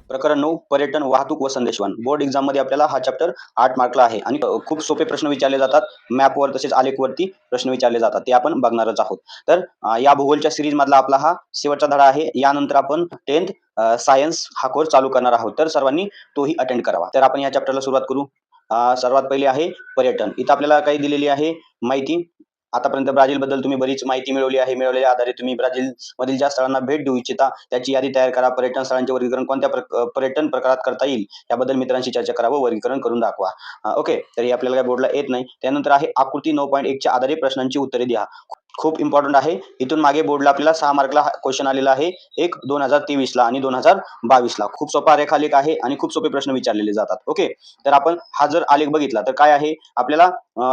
प्रकरण 9 पर्यटन, वाहतूक व संदेशवहन. बोर्ड एक्झाममध्ये आपल्याला हा चॅप्टर 8 मार्कला आहे आणि खूप सोपे प्रश्न विचारले जातात. मॅपवर तसेच आलेखवरती प्रश्न विचारले जातात. ते आपण बघणारच आहोत. तर या भूगोलच्या सीरीजमधला आपला हा शेवटचा धडा आहे. यानंतर आपण 10th सायन्स हा कोर्स चालू करणार आहोत. तर सर्वांनी तोही अटेंड करावा. तर आपण या चॅप्टरला सुरुवात करू. सर्वात पहिले आहे पर्यटन. इथं आपल्याला काही दिलेली आहे माहिती. आतापर्यंत ब्राझीलबद्दल तुम्ही बरीच माहिती मिळवली आहे. मिळवलेल्या आधारे तुम्ही ब्राझीलमधील ज्या स्थळांना भेट देऊ इच्छिता त्याची यादी तयार करा. पर्यटन स्थळांचे वर्गीकरण कोणत्या पर्यटन प्रकारात करता येईल याबद्दल मित्रांशी चर्चा करा व वर्गीकरण करून दाखवा. ओके, तर हे आपल्याला काही बोर्डला येत नाही. त्यानंतर आहे आकृती 9.1 च्या आधारे प्रश्नांची उत्तरे द्या. खूप इम्पॉर्टंट आहे. इथून मागे बोर्डला आपल्याला 6 मार्कला क्वेश्चन आलेला आहे. एक 2023 ला आणि 2022 ला. खूप सोपा रेखालेख आहे आणि खूप सोपे प्रश्न विचारलेले जातात. ओके, तर आपण हा जर आलेख बघितला तर काय आहे आपल्याला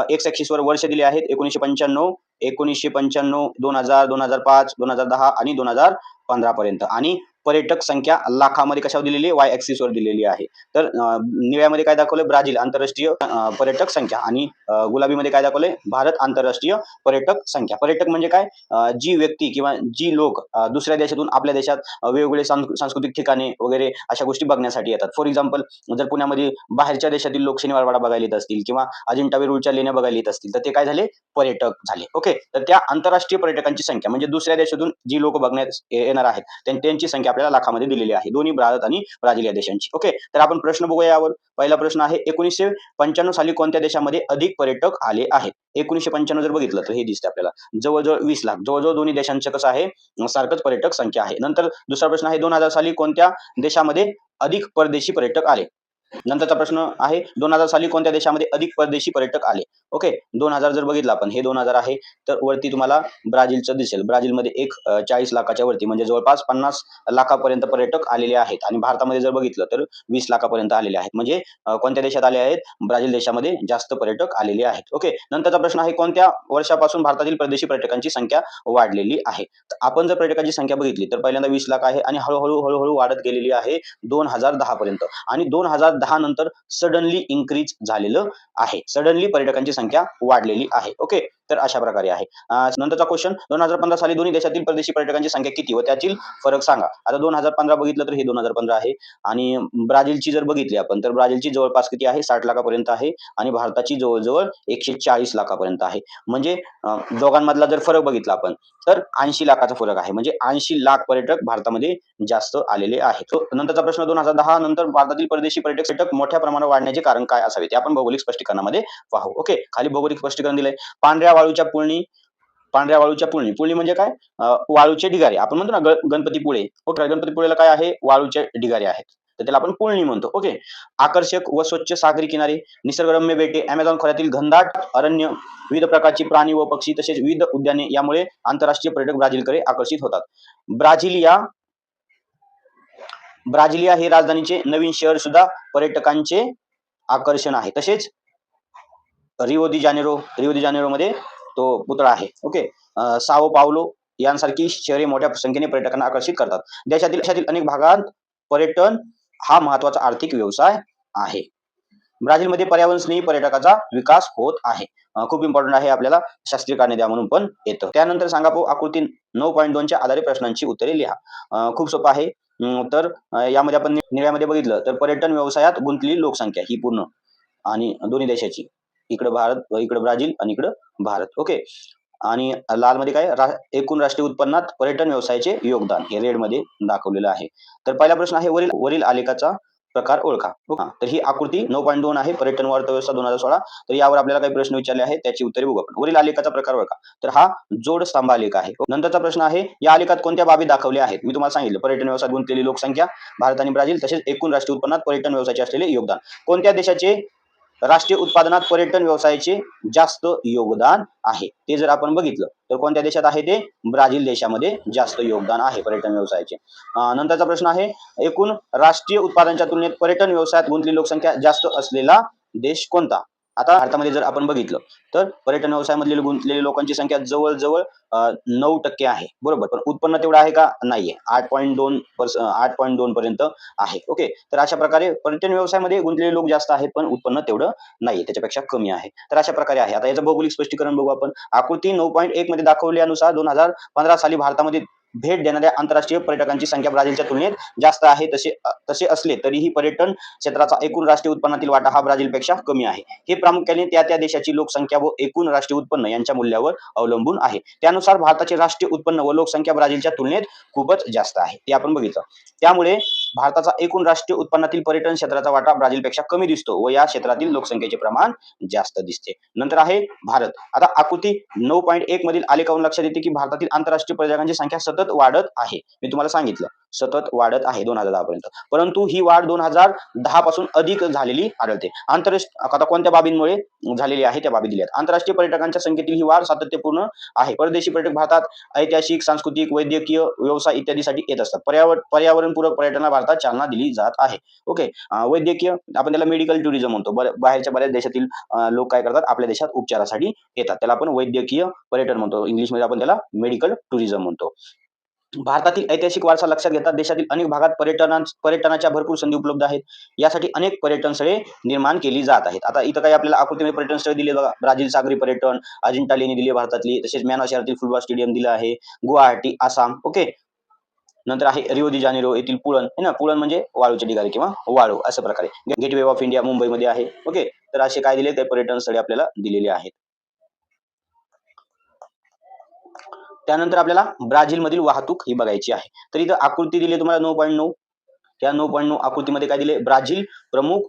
एक्स ॲक्सिसवर वर्ष दिले आहेत 1995, 2000, 2005, 2010 आणि 2015 पर्यंत आणि पर्यटक संख्या लाखामध्ये कशावर दिलेली आहे? वाय ॲक्सिसवर दिलेली आहे. तर निळ्यामध्ये काय दाखवलं? ब्राझील आंतरराष्ट्रीय पर्यटक संख्या आणि गुलाबीमध्ये काय दाखवलंय? भारत आंतरराष्ट्रीय पर्यटक संख्या. पर्यटक म्हणजे काय? जी व्यक्ती किंवा जी लोक दुसऱ्या देशातून आपल्या देशात वेगवेगळे सांस्कृतिक ठिकाणे वगैरे अशा गोष्टी बघण्यासाठी येतात. फॉर एक्झाम्पल जर पुण्यामध्ये बाहेरच्या देशातील लोक शनिवार वाडा बघायला येत असतील किंवा अजिंठा वेरूळच्या लेण्या बघायला येत असतील तर ते काय झाले? पर्यटक झाले. ओके, तर त्या आंतरराष्ट्रीय पर्यटकांची संख्या म्हणजे दुसऱ्या देशातून जी लोक बघण्यास येणार आहेत त्यांची संख्या आपल्याला लाखामध्ये दिलेली आहे. दोन्ही भारत आणि ब्राझील या देशांची. ओके, तर आपण प्रश्न बघूया यावर. पहिला प्रश्न आहे 1995 साली कोणत्या देशामध्ये अधिक पर्यटक आले आहेत? 1995 जर बघितलं तर हे दिसते आपल्याला जवळजवळ 20 लाख. जवळजवळ दोन्ही देशांचं कसं आहे? सारखंच पर्यटक संख्या आहे. नंतर दुसरा प्रश्न आहे 2000 साली कोणत्या देशामध्ये अधिक परदेशी पर्यटक आले? नंतरचा प्रश्न आहे 2000 साली कोणत्या देशामध्ये अधिक परदेशी पर्यटक आले? ओके, 2000 जर बघितलं आपण हे 2000 आहे तर वरती तुम्हाला ब्राझीलचं दिसेल. ब्राझीलमध्ये 40 लाखाच्या वरती म्हणजे जवळपास 50 लाखापर्यंत पर्यटक आलेले आहेत आणि भारतामध्ये जर बघितलं तर 20 लाखापर्यंत आलेले आहेत. म्हणजे कोणत्या देशात आले आहेत? ब्राझील देशामध्ये जास्त पर्यटक आलेले आहेत. ओके, नंतरचा प्रश्न आहे कोणत्या वर्षापासून भारतातील परदेशी पर्यटकांची संख्या वाढलेली आहे? तर आपण जर पर्यटकांची संख्या बघितली तर पहिल्यांदा 20 लाख आहे आणि हळूहळू वाढत गेलेली आहे 2010 पर्यंत आणि 2010 नंतर सडनली इन्क्रीज झालेलं आहे. सडनली पर्यटकांची संख्या वाढलेली आहे. ओके, तर अशा प्रकारे आहे. नंतरचा क्वेश्चन 2015 साली दोन्ही देशातील परदेशी पर्यटकांची संख्या किती व त्यातील फरक सांगा. आता 2015 बघितलं तर हे 2015 आहे आणि ब्राझीलची जर बघितली आपण तर ब्राझीलची जवळपास किती आहे? 60 लाखापर्यंत आहे आणि भारताची जवळजवळ 140 लाखापर्यंत आहे. म्हणजे दोघांमधला जर फरक बघितला आपण तर 80 लाखाचा फरक आहे. म्हणजे 80 लाख पर्यटक भारतामध्ये जास्त आलेले आहेत. नंतरचा प्रश्न 2010 नंतर भारतातील परदेशी पर्यटक मोठ्या प्रमाणावर वाढण्याचे कारण काय असावे? ते आपण भौगोलिक स्पष्टीकरणामध्ये पाहू. ओके, खाली भौगोलिक स्पष्टीकरण दिलंय. पांढऱ्या वाळूच्या पुळणी. पुळणी म्हणजे काय? वाळूचे ढिगारे. आपण म्हणतो ना गणपतीपुळे. ओके, गणपतीपुळेला काय आहे? वाळूचे ढिगारे आहेत. तर त्याला आपण पुळणी म्हणतो. ओके, आकर्षक व स्वच्छ सागरी किनारे, निसर्गरम्य बेटे, अमेझॉन खोऱ्यातील घनदाट अरण्य, विविध प्रकारची प्राणी व पक्षी तसेच विविध उद्याने यामुळे आंतरराष्ट्रीय पर्यटक ब्राझीलकडे आकर्षित होतात. ब्राझिलिया हे राजधानीचे नवीन शहर सुद्धा पर्यटकांचे आकर्षण आहे. तसेच रिओ दी जानेरोमध्ये तो पुतळा आहे. ओके, साओ पावलो यांसारखी शहरे मोठ्या संख्येने पर्यटकांना आकर्षित करतात. देशातील अनेक भागात पर्यटन हा महत्वाचा आर्थिक व्यवसाय आहे. ब्राझीलमध्ये पर्यावरण स्नेही पर्यटकाचा विकास होत आहे. खूप इम्पॉर्टंट आहे. आपल्याला शास्त्रीय कारणे द्या म्हणून पण येतं. त्यानंतर सांगा आकृती 9.2 च्या आधारे प्रश्नांची उत्तरे लिहा. खूप सोपं आहे. तर यामध्ये आपण निळ्यामध्ये बघितलं तर पर्यटन व्यवसायात गुंतलेली लोकसंख्या ही पूर्ण आणि दोन्ही देशाची. इकडं भारत, इकडं ब्राझील आणि इकडं भारत. ओके, आणि लालमध्ये काय? एकूण राष्ट्रीय उत्पन्नात पर्यटन व्यवसायाचे योगदान हे रेडमध्ये दाखवलेलं आहे. तर पहिला प्रश्न आहे वरील आलेखाचा प्रकार ओळखा. तर ही आकृती 9.2 आहे. पर्यटन व अर्थव्यवस्था 2016. तर यावर आपल्याला काही प्रश्न विचारले आहेत त्याची उत्तरे बघू आपण. वरील आलेखाचा प्रकार ओळखा. तर हा जोड स्तंभ आलेख आहे. नंतरचा प्रश्न आहे या आलेखात कोणत्या बाबी दाखवल्या आहेत? मी तुम्हाला सांगितलं पर्यटन व्यवसायात गुंतलेली लोकसंख्या, भारत आणि ब्राझील तसेच एकूण राष्ट्रीय उत्पन्नात पर्यटन व्यवसायाचे असलेले योगदान. कोणत्या देशाचे राष्ट्रीय उत्पादनात पर्यटन व्यवसायाचे जास्त योगदान आहे ते जर आपण बघितलं तर कोणत्या देशात आहे? ते ब्राझील देशामध्ये जास्त योगदान आहे पर्यटन व्यवसायाचे. नंतरचा प्रश्न आहे एकूण राष्ट्रीय उत्पादनाच्या तुलनेत पर्यटन व्यवसायात गुंतलेली लोकसंख्या जास्त असलेला देश कोणता? आता भारतामध्ये जर आपण बघितलं तर पर्यटन व्यवसायामधले गुंतलेल्या लोकांची संख्या जवळजवळ 9% आहे. बरोबर, पण उत्पन्न तेवढं आहे का? नाहीये. 8.2 पर्यंत आहे. ओके, तर अशा प्रकारे पर्यटन व्यवसायामध्ये गुंतलेले लोक जास्त आहेत पण उत्पन्न तेवढं नाहीये, त्याच्यापेक्षा कमी आहे. तर अशा प्रकारे आहे. आता याचं भौगोलिक स्पष्टीकरण बघू आपण. आकृती 9.1 मध्ये दाखवल्यानुसार 2015 साली भारतामध्ये भेट देणाऱ्या आंतरराष्ट्रीय पर्यटकांची संख्या ब्राझीलच्या तुलनेत जास्त आहे. तसे असले तरीही पर्यटन क्षेत्राचा एकूण राष्ट्रीय उत्पन्नातील वाटा हा ब्राझीलपेक्षा कमी आहे. हे प्रामुख्याने त्या त्या देशाची लोकसंख्या व एकूण राष्ट्रीय उत्पन्न यांच्या मूल्यावर अवलंबून आहे. त्यानुसार भारताचे राष्ट्रीय उत्पन्न व लोकसंख्या ब्राझीलच्या तुलनेत खूपच जास्त आहे, ते आपण बघितलं. त्यामुळे भारताचा एकूण राष्ट्रीय उत्पन्नातील पर्यटन क्षेत्राचा वाटा ब्राझीलपेक्षा कमी दिसतो व या क्षेत्रातील लोकसंख्येचे प्रमाण जास्त दिसते. नंतर आहे भारत. आता आकृती 9.1 मधील आलेखावरून लक्षात येते की भारतातील आंतरराष्ट्रीय पर्यटकांची संख्या सतत वाढत आहे. मी तुम्हाला सांगितलं सतत वाढत आहे 2010 पर्यंत, परंतु ही वाढ 2010 पासून अधिक झालेली आढळते. आता कोणत्या बाबींमुळे झालेली आहे त्या बाबी दिल्यात. आंतरराष्ट्रीय पर्यटकांच्या संख्येतील ही वाढ सातत्यपूर्ण आहे. परदेशी पर्यटक भारतात ऐतिहासिक, सांस्कृतिक, वैद्यकीय, व्यवसाय इत्यादीसाठी येत असतात. पर्यावरणपूरक पर्यटनाला भारतात चालना दिली जात आहे. ओके. वैद्यकीय आपण त्याला मेडिकल टुरिझम म्हणतो. बाहेरच्या बऱ्याच देशातील लोक काय करतात, आपल्या देशात उपचारासाठी येतात. त्याला आपण वैद्यकीय पर्यटन म्हणतो. इंग्लिशमध्ये आपण त्याला मेडिकल टुरिझम म्हणतो. भारतातील ऐतिहासिक वारसा लक्षात घेता देशातील अनेक भागात पर्यटनाच्या भरपूर संधी उपलब्ध आहेत. यासाठी अनेक पर्यटन स्थळे निर्माण केली जात आहेत. आता इथं काही आपल्याला आकृतीमध्ये पर्यटन स्थळे दिले बघा. ब्राझील सागरी पर्यटन, अजिंठा लेणी दिली भारतातली, तसेच म्यानमार शहरातील फुटबॉल स्टेडियम दिलं आहे, गुवाहाटी, आसाम. ओके. नंतर आहे रिओ दी जानेरो येथील पुळण है ना, पुळण म्हणजे वाळूचे ढिगारे किंवा वाळू अशा प्रकारे. गेटवे ऑफ इंडिया मुंबईमध्ये आहे. ओके. तर असे काय दिले, ते पर्यटन स्थळे आपल्याला दिलेले आहेत. त्यानंतर आपल्याला ब्राझीलमधील वाहतूक ही बघायची आहे. तर इथं आकृती दिली तुम्हाला 9.9. त्या 9.9 आकृतीमध्ये काय दिले, ब्राझील प्रमुख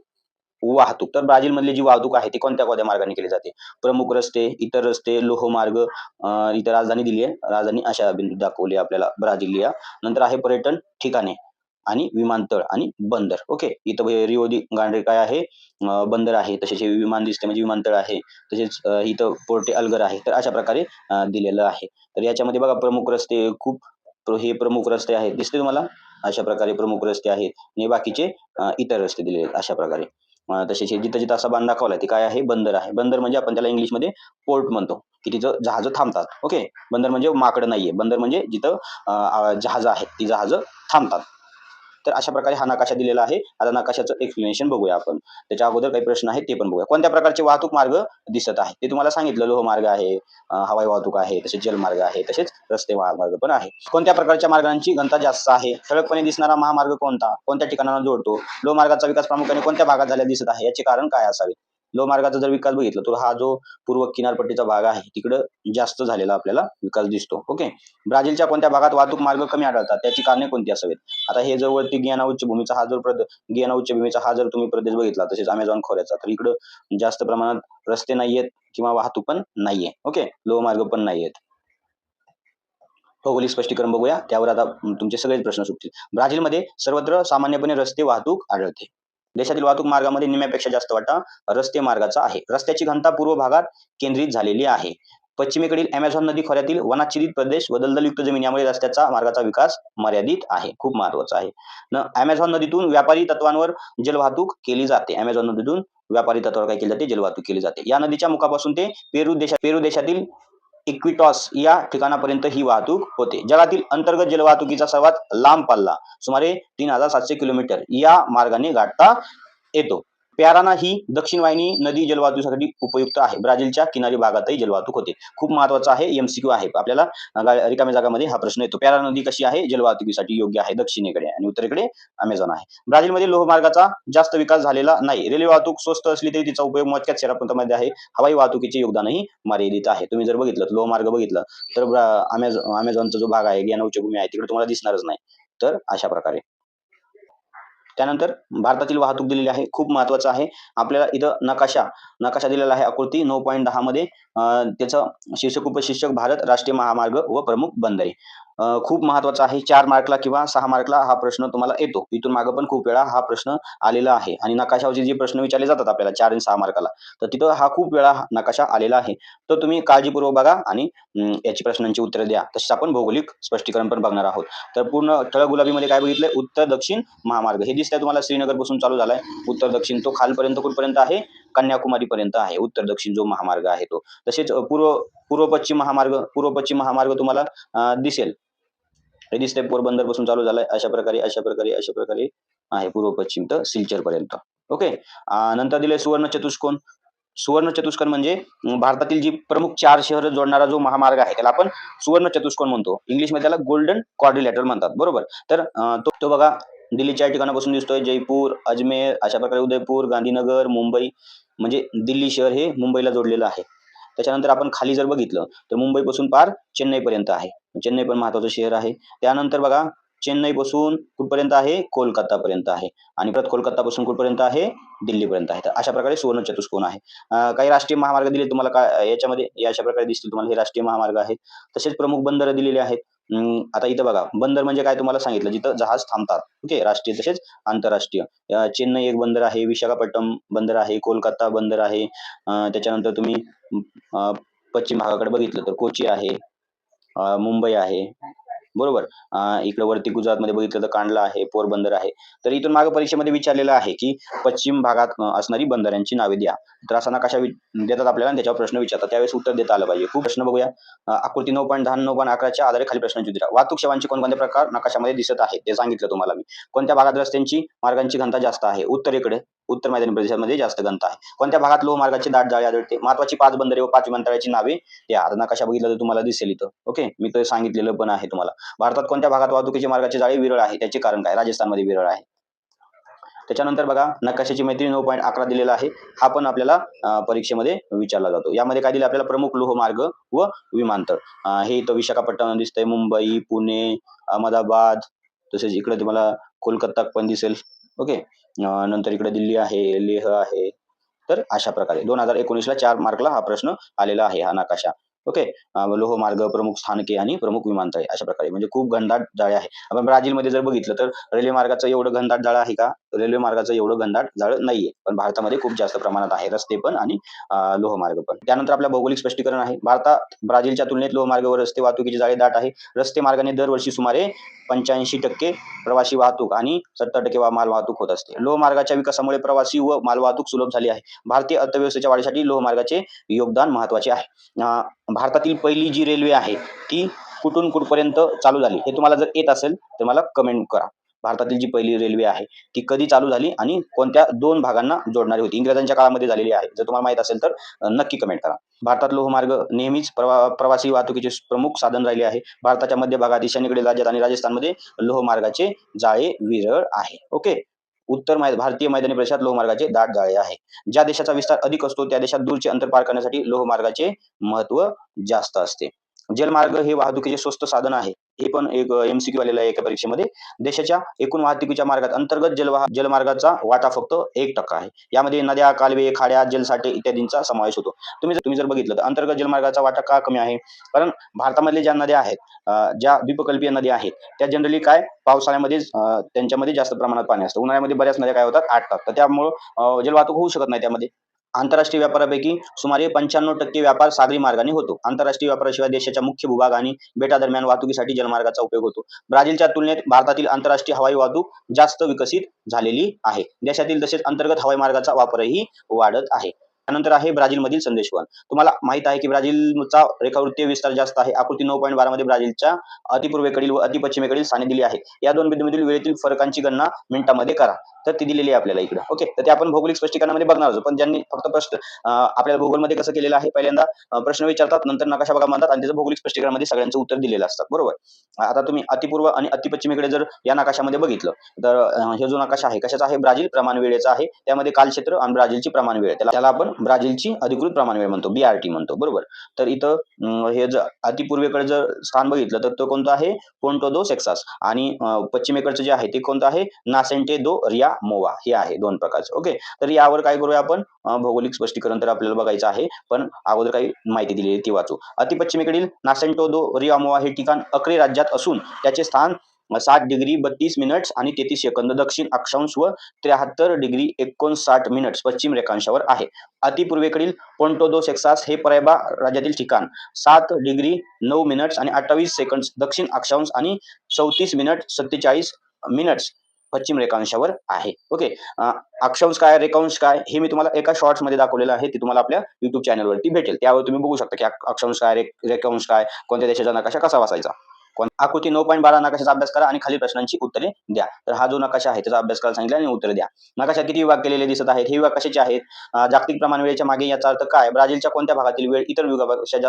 वाहतूक. तर ब्राझीलमधली जी वाहतूक आहे ती कोणत्या कोणत्या मार्गाने केली जाते. प्रमुख रस्ते, इतर रस्ते, लोहमार्ग, इथं राजधानी दिली आहे. राजधानी अशा बिंदू दाखवली आपल्याला ब्राझिलिया. नंतर आहे पर्यटन ठिकाणे आणि विमानतळ आणि बंदर. ओके. इथं रिओ दी गांड्रे काय आहे, बंदर आहे. तसेच हे विमान दिसते म्हणजे विमानतळ आहे. तसेच इथं पोर्टे अल्गर आहे. तर अशा प्रकारे दिलेलं आहे. तर याच्यामध्ये बघा प्रमुख रस्ते हे प्रमुख रस्ते आहेत, दिसते तुम्हाला. अशा प्रकारे प्रमुख रस्ते आहेत आणि बाकीचे इतर रस्ते दिलेले आहेत अशा प्रकारे. तसेच हे जिथं जिथं असा बाण दाखवलाय ते काय आहे, बंदर आहे. बंदर म्हणजे आपण त्याला इंग्लिशमध्ये पोर्ट म्हणतो, की तिथं जहाजं थांबतात. ओके. बंदर म्हणजे माकडं नाहीये. बंदर म्हणजे जिथं जहाजं आहेत, ती जहाजं थांबतात. तर अशा प्रकारे हा नकाशा दिलेला आहे. आता नकाशाचं एक्सप्लेनेशन बघूया आपण. त्याच्या अगोदर काही प्रश्न आहेत ते पण बघूया. कोणत्या प्रकारचे वाहतूक मार्ग दिसत आहेत ते तुम्हाला सांगितलं. लोहमार्ग आहे, हवाई वाहतूक आहे, तसेच जलमार्ग आहे, तसेच रस्ते महामार्ग पण आहे. कोणत्या प्रकारच्या मार्गांची घनता जास्त आहे. ठळकपणे दिसणारा महामार्ग कोणता, कोणत्या ठिकाणांना जोडतो. लोहमार्गाचा विकास प्रामुख्याने कोणत्या भागात झालेला दिसत आहे, याचे कारण काय असावे. लोहमार्गाचा जर विकास बघितला तर हा जो पूर्व किनारपट्टीचा भाग आहे तिकडं जास्त झालेला आपल्याला विकास दिसतो. ओके. ब्राझीलच्या कोणत्या भागात वाहतूक मार्ग कमी आढळतात, त्याची कारणे कोणती असावीत. आता हे जर वरती गियाना उच्चभूमीचा हा जर गियाना उच्चभूमीचा हा जर तुम्ही प्रदेश बघितला, तसेच अमेझॉन खोऱ्याचा, तर इकडं जास्त प्रमाणात रस्ते नाहीयेत किंवा वाहतूक पण नाहीये. ओके. लोहमार्ग पण नाहीयेत. भौगोलिक स्पष्टीकरण बघूया, त्यावर आता तुमचे सगळेच प्रश्न सुटतील. ब्राझीलमध्ये सर्वत्र सामान्यपणे रस्ते वाहतूक आढळते. देशातील वाहतूक मार्गामध्ये निम्म्यापेक्षा जास्त वाटा रस्ते मार्गाचा आहे. रस्त्याची घनता पूर्व भागात केंद्रित झालेली आहे. पश्चिमेकडील अमेझॉन नदी खोऱ्यातील वनाच्छादित प्रदेश व दलदलयुक्त जमीन यामुळे रस्त्याचा मार्गाचा विकास मर्यादित आहे. खूप महत्वाचं आहे. अमेझॉन नदीतून व्यापारी तत्वांवर जलवाहतूक केली जाते. अमेझॉन नदीतून व्यापारी तत्वावर काय केली जाते, जलवाहतूक केली जाते. या नदीच्या मुखापासून ते पेरू देशातील इक्विटॉस या ठिकाणापर्यंत ही वाहतूक होते. जगातील अंतर्गत जलवाहतुकीचा सर्वात लांब पल्ला सुमारे 3,700 किलोमीटर या मार्गाने गाठता येतो. प्याराना ही दक्षिण वाहिनी नदी जलवाहतुकीसाठी उपयुक्त आहे. ब्राझीलच्या किनारी भागातही जलवाहतूक होते. खूप महत्वाचा आहे, एमसीक्यू आहे. आपल्याला रिकाम्या जागामध्ये हा प्रश्न येतो. प्यारा नदी कशी आहे, जलवाहतुकीसाठी योग्य आहे. दक्षिणेकडे आणि उत्तरेकडे अमेझॉन आहे. ब्राझीलमध्ये लोहमार्गाचा जास्त विकास झालेला नाही. रेल्वे वाहतूक स्वस्त असली तरी तिचा उपयोग मोजक्याच शहरांमध्ये आहे. हवाई वाहतुकीचे योगदानही मर्यादित आहे. तुम्ही जर बघितलं लोहमार्ग बघितलं तर अमेझॉनचा जो भाग आहे, गियाना उच्चभूमी आहे, तिकडे तुम्हाला दिसणारच नाही. तर अशा प्रकारे. त्यानंतर भारतातील वाहतूक दिलेली आहे. खूप महत्वाचं आहे. आपल्याला इथं नकाशा दिलेला आहे आकृती 9.10 मध्ये. त्याचं शीर्षक उपशीर्षक भारत राष्ट्रीय महामार्ग व प्रमुख बंदरे. खूप महत्वाचा आहे. 4 मार्कला किंवा 6 मार्कला हा प्रश्न तुम्हाला येतो. इथून मागं पण खूप वेळा हा प्रश्न आलेला आहे आणि नकाशावरचे जे प्रश्न विचारले जातात आपल्याला 4 आणि 6 मार्काला, तर तिथं हा खूप वेळा नकाशा आलेला आहे. तर तुम्ही काळजीपूर्वक बघा आणि याची प्रश्नांची उत्तरं द्या. तसेच आपण भौगोलिक स्पष्टीकरण पण बघणार आहोत. तर पूर्ण ठळक गुलाबीमध्ये काय बघितलंय, उत्तर दक्षिण महामार्ग हे दिसतंय तुम्हाला. श्रीनगर पासून चालू झालाय उत्तर दक्षिण, तो खालपर्यंत कुठपर्यंत आहे, कन्याकुमारी पर्यंत आहे उत्तर दक्षिण जो महामार्ग आहे तो. तसेच पूर्व पश्चिम महामार्ग तुम्हाला दिसेल. हे दिसतंय पोरबंदर पासून चालू झालाय अशा प्रकारे आहे पूर्व पश्चिम तर सिलचर पर्यंत. ओके. नंतर दिले सुवर्ण चतुष्कोन. सुवर्ण चतुष्कोन म्हणजे भारतातील जी प्रमुख 4 शहरं जोडणारा जो महामार्ग आहे त्याला आपण सुवर्ण चतुष्कोन म्हणतो. इंग्लिशमध्ये त्याला गोल्डन क्वाड्रिलॅटरल म्हणतात. बरोबर. तर तो बघा दिल्लीच्या ठिकाणापासून दिसतोय. जयपूर, अजमेर अशा प्रकारे उदयपूर, गांधीनगर, मुंबई म्हणजे दिल्ली शहर हे मुंबईला जोडलेलं आहे. त्याच्यानंतर आपण खाली जर बघितलं तर मुंबईपासून पार चेन्नईपर्यंत आहे. चेन्नई पण महत्त्वाचं शहर आहे. त्यानंतर बघा चेन्नईपासून कुठपर्यंत आहे? कोलकातापर्यंत आहे आणि परत कोलकातापासून कुठपर्यंत आहे? दिल्लीपर्यंत आहे. तर अशा प्रकारे सुवर्ण चतुष्कोन आहे. काही राष्ट्रीय महामार्ग दिले तुम्हाला याच्यामध्ये हे अशा प्रकारे दिसतील तुम्हाला हे राष्ट्रीय महामार्ग आहेत. तसेच प्रमुख बंदरं दिलेली आहेत. आता इथं बघा बंदर म्हणजे काय तुम्हाला सांगितलं जिथं जहाज थांबतात. ओके. राष्ट्रीय तसेच आंतरराष्ट्रीय. चेन्नई एक बंदर आहे, विशाखापट्टणम बंदर आहे, कोलकाता बंदर आहे. त्याच्यानंतर तुम्ही अ, पश्चिम भागाकडे बघितलं तर कोची आहे, मुंबई आहे. बरोबर. इकडे वरती गुजरातमध्ये बघितलं तर कांडला आहे, पोरबंदर आहे. तर इथून मागे परीक्षेमध्ये विचारलेलं आहे, की पश्चिम भागात असणारी बंदरांची नावे द्या. तर असा नकाशा देतात आपल्याला आणि त्याच्यावर प्रश्न विचारतात. त्यावेळेस उत्तर देता आलं पाहिजे. खूप प्रश्न बघूया. आकृती 9.10 आणि 9.11च्या आधारे खाली प्रश्नांची उत्तरे. वाहतूक सेवांचे कोणकोणते प्रकार नकाशामध्ये दिसत आहेत ते सांगितलं तुम्हाला मी. कोणत्या भागात रस्त्यांची मार्गांची घनता जास्त आहे? उत्तरेकडे. उत्तर मैदानी प्रदेशामध्ये जास्त घनता आहे. कोणत्या भागात लोहमार्गाचे दाट जाळे आढळते? महत्वाची 5 बंदरे व 5 विमानतळाची नावे द्या. आता नकाशा बघितला तर तुम्हाला दिसेल इथं. ओके. मी तर सांगितलेलं पण आहे तुम्हाला. भारतात कोणत्या भागात वाहतुकीचे मार्गाचे जाळे विरळ आहे? त्याचे कारण काय? राजस्थानमध्ये विरळ आहे. त्याच्यानंतर बघा नकाशाची मैत्री 9.11 दिलेला आहे. हा पण आपल्याला परीक्षेमध्ये विचारला जातो. यामध्ये काय दिलं आपल्याला प्रमुख लोहमार्ग व विमानतळ. हे इथं विशाखापट्टणम दिसतंय, मुंबई, पुणे, अहमदाबाद तसेच इकडे तुम्हाला कोलकाता पण दिसेल. ओके. नंतर इकडे दिल्ली आहे, लेह आहे. तर अशा प्रकारे 2019ला 4 मार्कला हा प्रश्न आलेला आहे, हा नकाशा. ओके. लोहमार्ग, प्रमुख स्थानके आणि प्रमुख विमानतळे अशा प्रकारे म्हणजे खूप घनदाट जाळे आहे. आपण ब्राझीलमध्ये जर बघितलं तर रेल्वे मार्गाचं एवढं घनदाट जाळं आहे का? रेल्वे मार्गाचं एवढं घनदाट जाळं नाहीये. पण भारतामध्ये खूप जास्त प्रमाणात आहे. रस्ते पण आणि लोहमार्ग पण. त्यानंतर आपलं भौगोलिक स्पष्टीकरण आहे. भारतात ब्राझीलच्या तुलनेत लोहमार्ग व रस्ते वाहतुकीचे जाळे दाट आहे. रस्ते मार्गाने दरवर्षी सुमारे 85% प्रवासी वाहतूक आणि 70% माल वाहतूक होत असते. लोहमार्गाच्या विकासामुळे प्रवासी व मालवाहतूक सुलभ झाली आहे. भारतीय अर्थव्यवस्थेच्या वाढीसाठी लोहमार्गाचे योगदान महत्त्वाचे आहे. भारतातील पहिली जी रेल्वे आहे ती कुठून कुठपर्यंत चालू झाली हे तुम्हाला जर येत असेल तर मला कमेंट करा. भारतातील जी पहिली रेल्वे आहे ती कधी चालू झाली आणि कोणत्या 2 भागांना जोडणारी होती? इंग्रजांच्या काळामध्ये झालेली आहे. जर तुम्हाला माहीत असेल तर नक्की कमेंट करा. भारतात लोहमार्ग नेहमीच प्रवासी वाहतुकीचे प्रमुख साधन राहिले आहे. भारताच्या मध्य भागात, ईशान्येकडील राज्यात आणि राजस्थानमध्ये लोहमार्गाचे जाळे विरळ आहे. ओके. भारतीय मैदानी प्रदेशात लोहमार्गाचे दाट जाळे आहे. ज्या देशाचा विस्तार अधिक असतो त्या देशात दूरचे अंतर पार करण्यासाठी लोहमार्गाचे महत्त्व जास्त असते. जलमार्ग हे वाहतुकीचे स्वस्त साधन आहे. हे पण एक एम-सी-क्यू आलेलं आहे एका परीक्षेमध्ये. देशाच्या एकूण वाहतुकीच्या मार्गात अंतर्गत जलमार्गाचा वाटा फक्त 1% आहे. यामध्ये नद्या, कालवे, खाड्या, जलसाठे इत्यादींचा समावेश होतो. तुम्ही जर बघितलं तर अंतर्गत जलमार्गाचा वाटा का कमी आहे? कारण भारतामधल्या ज्या नद्या आहेत, ज्या द्वीपकल्पीय नद्या आहेत, त्या जनरली काय पावसाळ्यामध्येच त्यांच्यामध्ये जास्त प्रमाणात पाणी असतं. उन्हाळ्यामध्ये बऱ्याच नद्या काय होतात आटतात. तर त्यामुळं जलवाहतूक होऊ शकत नाही त्यामध्ये. आंतरराष्ट्रीय व्यापारापैकी सुमारे 95% व्यापार सागरी मार्गाने होतो. आंतरराष्ट्रीय व्यापाराशिवाय देशाच्या मुख्य भूभाग आणि बेटादरम्यान वाहतुकीसाठी जलमार्गाचा उपयोग होतो. ब्राझीलच्या तुलनेत भारतातील आंतरराष्ट्रीय हवाई वाहतूक जास्त विकसित झालेली आहे. देशातील तसेच अंतर्गत हवाई मार्गाचा वापरही वाढत आहे. त्यानंतर आहे ब्राझीलमधील संदेशवहन. तुम्हाला माहित आहे की ब्राझीलचा रेखावृत्तीय विस्तार जास्त आहे. आकृती 9.12 मध्ये ब्राझीलच्या अतिपूर्वेकडील व अतिपश्चिमेकडील स्थाने दिली आहेत. या 2 बिंदूंमधील वेळेतील फरकांची गणना मिनिटांमध्ये करा. तर ती दिलेली आहे आपल्याला इकडे. ओके. तर ते आपण भौगोलिक स्पष्टीकरणामध्ये बघणार आहोत. पण ज्यांनी फक्त प्रश्न आपल्याला भूगोलमध्ये कसं केलेलं आहे पहिल्यांदा प्रश्न विचारतात, नंतर नकाशा बघा म्हणतात आणि त्याचं भौगोलिक स्पष्टीकरणामध्ये सगळ्यांचं उत्तर दिलेलं असतात. बरोबर. आता तुम्ही अतिपूर्व आणि अतिपश्चिमेकडे जर या नकाशामध्ये बघितलं तर हे जो नकाशा आहे कशाचा आहे? ब्राझील प्रमाण वेळेचा आहे. त्यामध्ये कालक्षेत्र आणि ब्राझीलची प्रमाण वेळ त्याला आपण ब्राझीलची अधिकृत प्रमाण वेळ म्हणतो, BRT म्हणतो. बरोबर. तर इथं हे जर अतिपूर्वेकडे जर स्थान बघितलं तर तो कोणता आहे? पोर्टो दो सेक्सास आणि पश्चिमेकडचं जे आहे ते कोणतं आहे? नासेंटे दो रिया मोवा हे आहे 2 प्रकारचं. ओके. तर यावर काय करूया आपण भौगोलिक स्पष्टीकरण तर आपल्याला बघायचं आहे. पण अगोदर काही माहिती दिलेली आहे ती वाचू. अतिपश्चिमेकडील नासेंटो दो रियामोवा हे ठिकाण अक्रे राज्यात असून त्याचे स्थान 60 डिग्री 32 मिनिट्स आणि 33 सेकंद दक्षिण अक्षांश व 73 डिग्री 59 मिनिट्स पश्चिम रेखांशावर आहे. अतिपूर्वेकडील पोर्टो दो सेक्सास हे पराइबा राज्यातील ठिकाण 7 डिग्री 9 मिनिट्स आणि 28 सेकंड्स दक्षिण अक्षांश आणि 34 मिनिट 47 मिनिट्स पश्चिम रेखांशावर आहे. ओके. अक्षांश काय रेखांश काय हे मी तुम्हाला एका शॉर्ट्समध्ये दाखवलेलं आहे. ते तुम्हाला आपल्या YouTube चॅनलवरती भेटेल. त्यावर तुम्ही बघू शकता की अक्षांश काय रेखांश काय, कोणत्या देशाचा नकाशा कसा वाचायचा. आकृती 9.12 नकाशाचा अभ्यास करा आणि खालील प्रश्नांची उत्तरे द्या. तर हा जो नकाशा आहे त्याचा अभ्यास करायला सांगितलं आणि उत्तरे द्या. नकाशात किती विभाग केलेले दिसत आहेत? हे विभाग कशाचे आहेत? जागतिक प्रमाण वेळेच्या मागे याचा अर्थ काय? ब्राझीलच्या कोणत्या भागातील वेळ इतर विभागापेक्षा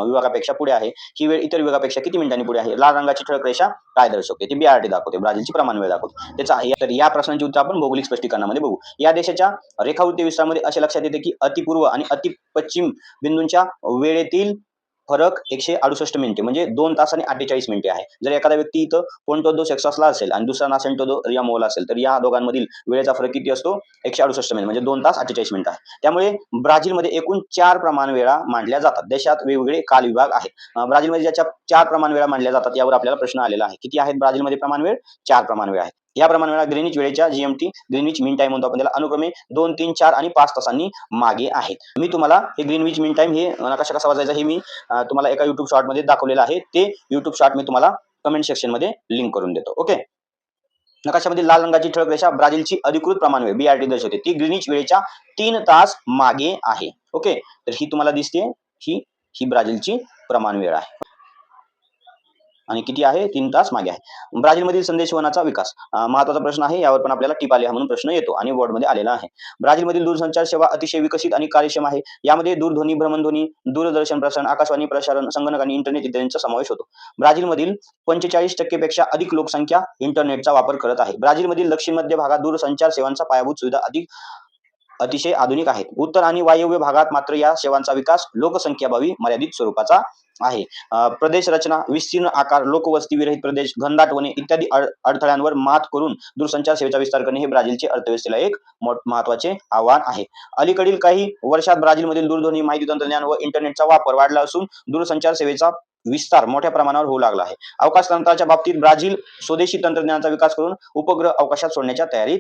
विभागापेक्षा पुढे आहे? ही वेळ इतर विभागापेक्षा किती मिनिटांनी पुढे आहे? लाल रंगाची ठळक रेषा काय दर्शवते? ती BRT दाखवते, ब्राझीलची प्रमाण वेळ दाखवते. त्याचा तर या प्रश्नांची उत्तर आपण भौगोलिक स्पष्टीकरणामध्ये बघू. या देशाच्या रेखावृत्ती विस्तारामध्ये असे लक्षात येते की अतिपूर्व आणि अतिपश्चिम बिंदूंच्या वेळेतील फरक 168 मिनिटे म्हणजे 2 तास आणि 48 मिनिटे आहे. जर एखादा व्यक्ती इथं पोर्टो दो सेक्सासला असेल आणि दुसरा नासेंटो दो रियामोला असेल तर या दोघांमधील वेळेचा फरक किती असतो? 168 मिनिट म्हणजे 2 तास 48 मिनिटं आहे. त्यामुळे ब्राझीलमध्ये एकूण 4 प्रमाण वेळा मांडल्या जातात. देशात वेगवेगळे काल विभाग आहेत. ब्राझीलमध्ये ज्याच्या 4 प्रमाण वेळा मांडल्या जातात यावर आपल्याला प्रश्न आलेला आहे. किती आहेत ब्राझीलमध्ये प्रमाण वेळ? 4 प्रमाण वेळ आहेत. या प्रमाण वेळा ग्रीनिच वेळेच्या GMT ग्रीनिच मीन टाइम म्हणतो आपण त्याला, अनुक्रमे 2, 3, 4 आणि 5 तासांनी मागे आहेत. मी तुम्हाला हे ग्रीनविच मीन टाइम हे नकाशा कसा वाचायचा हे मी तुम्हाला एका YouTube शॉर्ट मध्ये दाखवलेलं आहे. ते YouTube शॉर्ट मी तुम्हाला कमेंट सेक्शन मध्ये लिंक करून देतो. ओके. नकाशामध्ये लाल रंगाची ठळक रेषा ब्राझीलची अधिकृत प्रमाण वेळ BRT दर्शवते. ती ग्रीनिच वेळेच्या 3 तास मागे आहे. ओके. तर ही तुम्हाला दिसते, ही ब्राझीलची प्रमाण वेळ आहे आणि किती आहे? 3 तास मागे आहे. ब्राझीलमधील संदेशवहनाचा विकास महत्वाचा प्रश्न आहे. यावर पण आपल्याला टिप आली म्हणून प्रश्न येतो आणि बोर्डमध्ये आलेला आहे. ब्राझीलमधील दूरसंचार सेवा अतिशय विकसित आणि कार्यक्षम आहे. यामध्ये दूरध्वनी, भ्रमणध्वनी, दूरदर्शन प्रसारण, आकाशवाणी प्रसारण, संगणक आणि इंटरनेट इत्यादींचा समावेश होतो. ब्राझीलमधील 45% पेक्षा अधिक लोकसंख्या इंटरनेटचा वापर करत आहे. ब्राझीलमधील दक्षिण मध्य भागात दूरसंचार सेवांचा पायाभूत सुविधा अतिशय आधुनिक आहेत. उत्तर आणि वायव्य भागात मात्र या सेवांचा विकास लोकसंख्याभावी मर्यादित स्वरूपाचा आहे. प्रदेश रचना, विस्तीर्ण आकार, लोकवस्ती विरहित प्रदेश, घनदाट वने इत्यादी अडथळ्यांवर मात करून दूरसंचार सेवेचा विस्तार करणे हे ब्राझीलचे अर्थव्यवस्थेला एक महत्वाचे आव्हान आहे. अलीकडील काही वर्षात ब्राझीलमधील दूरध्वनी, माहिती तंत्रज्ञान व इंटरनेटचा वापर वाढला असून दूरसंचार सेवेचा विस्तार मोठ्या प्रमाणावर होऊ लागला आहे. अवकाश तंत्राच्या बाबतीत ब्राझील स्वदेशी तंत्रज्ञानाचा विकास करून उपग्रह अवकाशात सोडण्याच्या तयारीत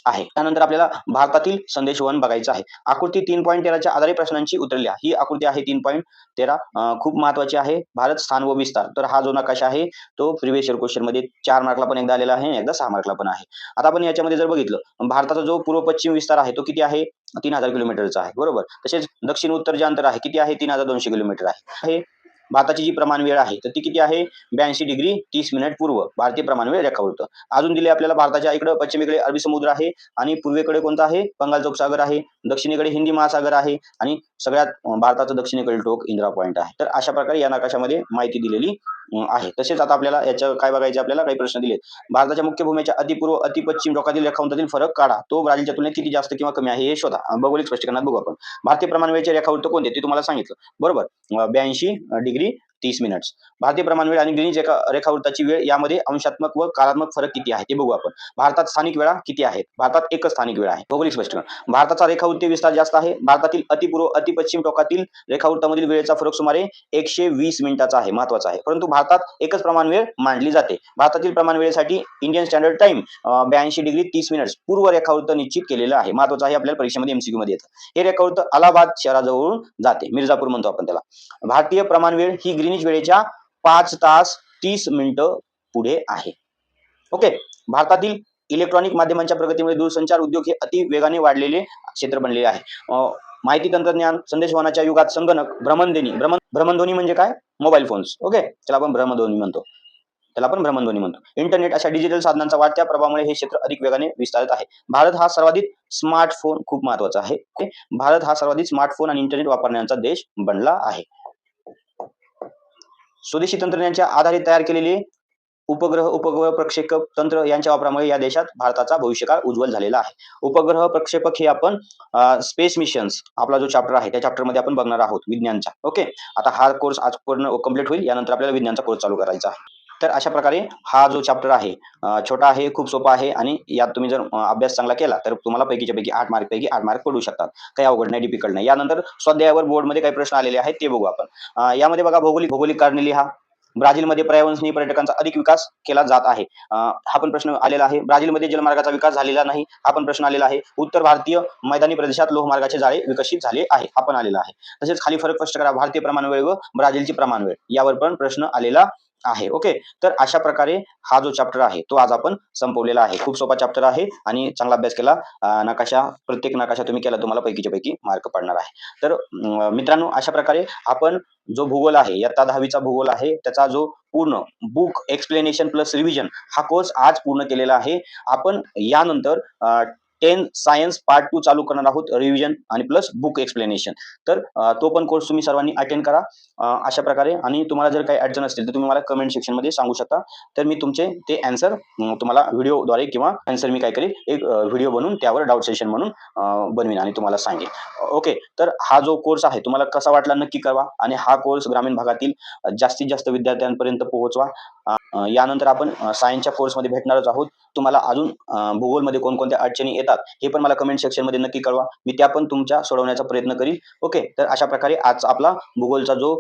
आहे. त्यानंतर आपल्याला भारतातील संदेशवहन बघायचं आहे. आकृती 3.13च्या आधारे प्रश्नांची उत्तरे लिहा. ही आकृती आहे 3.13 खूप महत्वाची आहे. भारत स्थान व विस्तार. तर हा जो नकाशा आहे तो प्रिव्हियस इयर क्वेश्चन मध्ये 4 मार्कला पण एकदा आलेला आहे, एकदा 6 मार्कला पण आहे. आता आपण याच्यामध्ये जर बघितलं भारताचा जो पूर्व पश्चिम विस्तार आहे तो किती आहे? 3000 किलोमीटरचा आहे, बरोबर. तसेच दक्षिण उत्तर जे अंतर आहे किती आहे? 3200 किलोमीटर आहे. भारताची जी प्रमाण वेळ आहे तर ती किती आहे? 82 डिग्री 30 मिनिट पूर्व भारतीय प्रमाण वेळ रेखावृत्त. अजून दिले आपल्याला भारताच्या इकडे पश्चिमेकडे अरबी समुद्र आहे आणि पूर्वेकडे कोणता आहे? बंगालचा उपसागर आहे. दक्षिणेकडे हिंदी महासागर आहे आणि सगळ्यात भारताचं दक्षिणेकडील टोक इंदिरा पॉइंट आहे. तर अशा प्रकारे या नकाशामध्ये माहिती दिलेली आहे. तसेच आता आपल्याला याच्या काय बघायचे, आपल्याला काही प्रश्न दिलेत. भारताच्या मुख्य भूमीच्या अतिपूर्व अतिपश्चिम टोकातील रेखांशातील फरक काढा. तो ब्राझीलच्या तुलनेत किती जास्त किंवा कमी आहे हे शोधा. भौगोलिक स्पष्टीकरणात बघू आपण. भारतीय प्रमाण वेळेचे रेखावृत्त कोणते ते तुम्हाला सांगितलं, बरोबर. 82 डिग्री 30 मिनिट्स. भारतीय प्रमाण वेळ आणि ग्रीनिच रेखावृत्ताची वेळ यामध्ये अंशात्मक व कालात्मक फरक किती आहे ते बघू आपण. भारतात स्थानिक वेळा किती आहेत? भारतात एकच स्थानिक वेळ आहे. भौगोलिक स्पष्टीकरण. भारताचा रेखावृत्तीय विस्तार जास्त आहे. भारतातील अतिपूर्व अतिपश्चिम टोकातील रेखावृत्तामधील वेळेचा फरक सुमारे 120 मिनिटाचा आहे. महत्वाचा आहे. परंतु भारतात एकच प्रमाण वेळ मांडली जाते. भारतातील प्रमाण वेळेसाठी Indian standard time 82 degree 30 minutes पूर्व रेखावृत्त निश्चित केलेलं आहे. महत्वाचं आहे, आपल्याला परीक्षेमध्ये MCQ मध्ये येतं. हे रेखावृत्त अलाहाबाद शहराजवळून जाते, मिर्झापूर म्हणतो आपण त्याला. भारतीय प्रमाण वेळ ही ग्रीनिच वेळेच्या 5 तास 30 मिनिटं पुढे आहे. ओके. भारतातील इलेक्ट्रॉनिक माध्यमांच्या प्रगतीमुळे दूरसंचार उद्योग हे अति वेगाने वाढलेले क्षेत्र बनलेले आहे. माहिती तंत्रज्ञान, संदेशवहनाच्या युगात संगणक, भ्रमणध्वनी म्हणजे काय? Mobile phones. ओके. त्याला आपण भ्रमणध्वनी म्हणतो. इंटरनेट अशा डिजिटल साधनांचा वाढत्या प्रभावामुळे हे क्षेत्र अधिक वेगाने विस्तारत आहे. भारत हा सर्वाधिक स्मार्टफोन, खूप महत्वाचा आहे. भारत हा सर्वाधिक स्मार्टफोन आणि इंटरनेट वापरण्याचा देश बनला आहे. स्वदेशी तंत्रज्ञानाच्या आधारे तयार केलेले उपग्रह प्रक्षेपक तंत्र यांच्या वापरामुळे या देशात भारताचा भविष्यकाळ उज्ज्वल झालेला आहे. उपग्रह प्रक्षेपक हे आपण स्पेस मिशन्स आपला जो चॅप्टर आहे त्या चॅप्टर मध्ये आपण बघणार आहोत विज्ञानचा. ओके. आता हा कोर्स आज पूर्ण कंप्लीट होईल, यानंतर आपल्याला विज्ञानचा कोर्स चालू करायचा आहे. तर अशा प्रकारे हा जो चॅप्टर आहे छोटा आहे, खूप सोपा आहे आणि यात तुम्ही जर अभ्यास चांगला केला तर तुम्हाला पैकीच्या पैकी 8 मार्क पैकी 8 मार्क पडू शकतात. काही अवघड नाही, डिफिकल्ट नाही. यानंतर स्वाध्यायावर बोर्डमध्ये काही प्रश्न आलेले आहेत ते बघू आपण. यामध्ये बघा भौगोलिक कारणे लिहा. ब्राझीलमध्ये पर्यावरणस्नेही पर्यटकांचा अधिक विकास केला जात आहे. हा पण प्रश्न आलेला आहे. ब्राझीलमध्ये जलमार्गाचा विकास झालेला नाही, हा पण प्रश्न आलेला आहे. उत्तर भारतीय मैदानी प्रदेशात लोहमार्गाचे जाळे विकसित झाले आहे, हा पण आलेला आहे. तसेच खाली फरक स्पष्ट करा. भारतीय प्रमाण वेळ व ब्राझीलची प्रमाण वेळ यावर पण प्रश्न आलेला आहे. ओके. तर अशा प्रकारे हा जो चॅप्टर आहे तो आज आपण संपवलेला आहे. खूप सोपा चॅप्टर आहे आणि चांगला अभ्यास केला. प्रत्येक नकाशा तुम्ही केला तुम्हाला पैकीच्या पैकी मार्क पडणार आहे. तर मित्रांनो अशा प्रकारे आपण जो भूगोल आहे, इयत्ता 10वी चा भूगोल आहे, त्याचा जो पूर्ण बुक एक्सप्लेनेशन प्लस रिव्हिजन हा कोर्स आज पूर्ण केलेला आहे. आपण यानंतर 10 सायन्स पार्ट 2 चालू करणार आहोत, रिव्हिजन आणि प्लस बुक एक्सप्लेनेशन. तर तो पण कोर्स तुम्ही सर्वांनी अटेंड करा. अशा प्रकारे आणि तुम्हाला जर काही अडचण असतील तर तुम्ही मला कमेंट सेक्शनमध्ये सांगू शकता. तर मी तुमचे ते ॲन्सर तुम्हाला व्हिडिओद्वारे किंवा ॲन्सर मी काय करेल एक व्हिडिओ बनवून त्यावर डाउट सेशन म्हणून बनवीन आणि तुम्हाला सांगेन. ओके. तर हा जो कोर्स आहे तुम्हाला कसा वाटला नक्की कळवा आणि हा कोर्स ग्रामीण भागातील जास्तीत जास्त विद्यार्थ्यांपर्यंत पोहोचवा. यानंतर आपण सायन्सच्या कोर्समध्ये भेटणारच आहोत. तुम्हाला अजून भूगोलमध्ये कोणकोणत्या अडचणी येतात हे पण मला कमेंट सेक्शनमध्ये नक्की कळवा. मी त्या पण तुमच्या सोडवण्याचा प्रयत्न करीन. ओके. तर अशा प्रकारे आज आपला भूगोलचा जो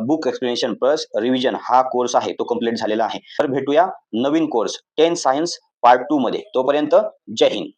बुक एक्सप्लेनेशन प्लस रिव्हिजन हा कोर्स आहे तो कंप्लीट झालेला आहे. तर भेटूया नवीन कोर्स 10 सायन्स पार्ट 2 मध्ये. तोपर्यंत जय हिंद.